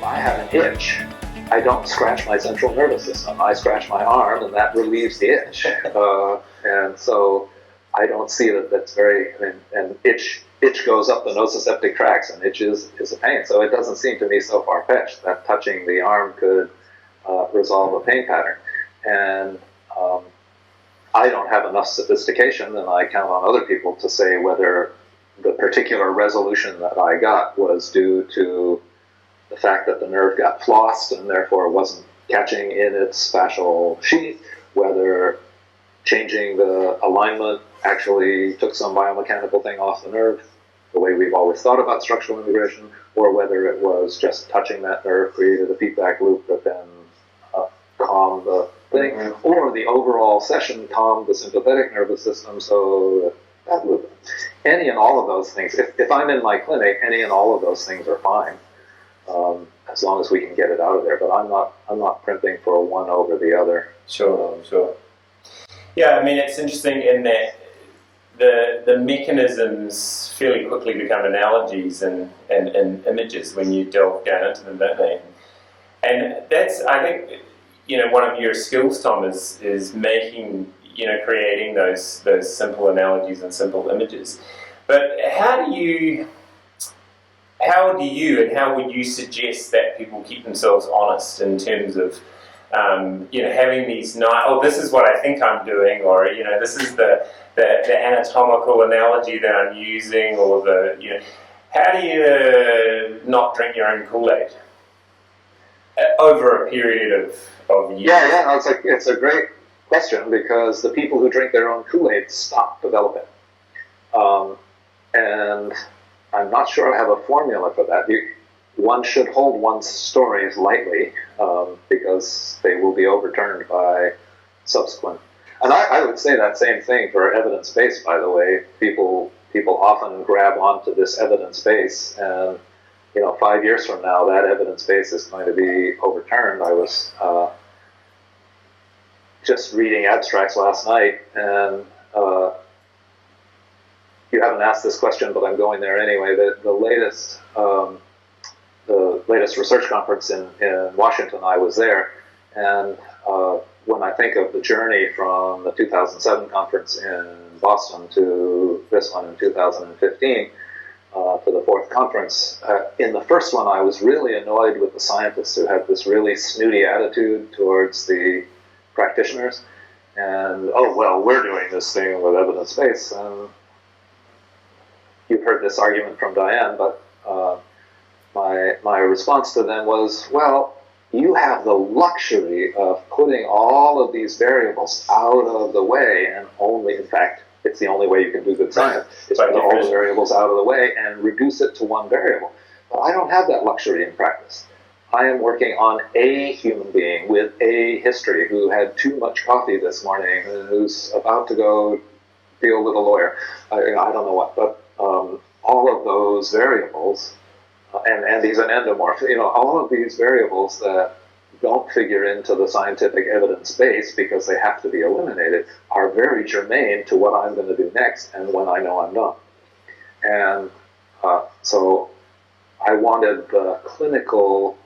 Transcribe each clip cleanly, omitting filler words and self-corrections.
I have an itch, I don't scratch my central nervous system. I scratch my arm, and that relieves the itch. And so I don't see that that's very, and itch goes up the nociceptive tracts, and itch is a pain. So it doesn't seem to me so far-fetched that touching the arm could resolve a pain pattern. And I don't have enough sophistication, and I count on other people to say whether the particular resolution that I got was due to the fact that the nerve got flossed and therefore wasn't catching in its fascial sheath, whether changing the alignment actually took some biomechanical thing off the nerve, the way we've always thought about structural integration, or whether it was just touching that nerve created a feedback loop that then calmed the thing, or the overall session calmed the sympathetic nervous system, so that loop. Any and all of those things, if I'm in my clinic, any and all of those things are fine, as long as we can get it out of there. But I'm not primping for one over the other. Sure. Yeah, I mean, it's interesting in that the mechanisms fairly quickly become analogies and images when you delve down into them, don't they? And that's, I think, one of your skills, Tom, is making, creating those simple analogies and simple images. But how would you and how would you suggest that people keep themselves honest in terms of, having these this is what I think I'm doing, or, this is the anatomical analogy that I'm using, or how do you not drink your own Kool-Aid over a period of years? Yeah, it's a great question, because the people who drink their own Kool-Aid stop developing. And I'm not sure I have a formula for that. One should hold one's stories lightly, because they will be overturned by subsequent. And I would say that same thing for evidence-based, by the way. People often grab onto this evidence base, and 5 years from now, that evidence base is going to be overturned. I was just reading abstracts last night, and you haven't asked this question, but I'm going there anyway. The latest research conference in Washington, I was there, and when I think of the journey from the 2007 conference in Boston to this one in 2015, for the fourth conference, in the first one I was really annoyed with the scientists who had this really snooty attitude towards the practitioners, and we're doing this thing with evidence-based. And you've heard this argument from Diane, but my response to them was, you have the luxury of putting all of these variables out of the way, and only, in fact, it's the only way you can do good science, is put all the variables out of the way and reduce it to one variable. But I don't have that luxury in practice. I am working on a human being with a history who had too much coffee this morning, who's about to go deal with a lawyer. I don't know what, but all of those variables, and he's an endomorph, all of these variables that don't figure into the scientific evidence base because they have to be eliminated are very germane to what I'm going to do next and when I know I'm done. And so I wanted the clinical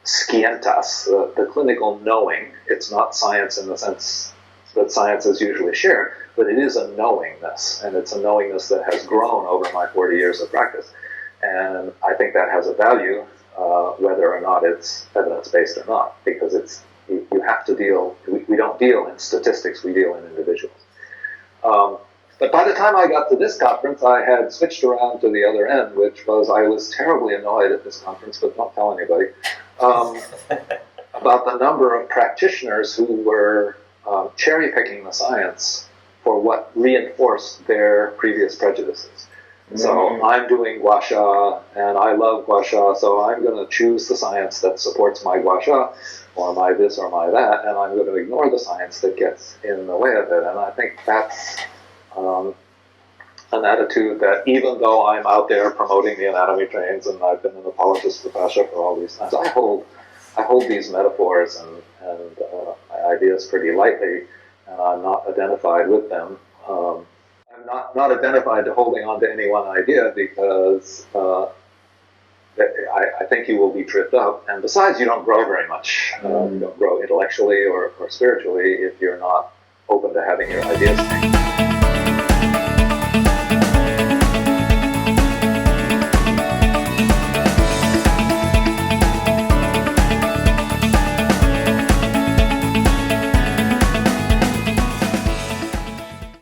scientas, the clinical knowing. It's not science in the sense that science is usually shared, but it is a knowingness, and it's a knowingness that has grown over my 40 years of practice. And I think that has a value, whether or not it's evidence-based or not, because you have to deal, we don't deal in statistics, we deal in individuals. But by the time I got to this conference, I had switched around to the other end, which was I was terribly annoyed at this conference, but don't tell anybody, about the number of practitioners who were cherry-picking the science for what reinforced their previous prejudices. So I'm doing gua sha, and I love gua sha, so I'm going to choose the science that supports my gua sha, or my this or my that, and I'm going to ignore the science that gets in the way of it. And I think that's an attitude that, even though I'm out there promoting the anatomy trains, and I've been an apologist for fascia for all these times, I hold these metaphors and ideas pretty lightly, and I'm not identified with them. I'm not identified to holding on to any one idea, because I think you will be tripped up. And besides, you don't grow very much. You don't grow intellectually or spiritually if you're not open to having your ideas changed.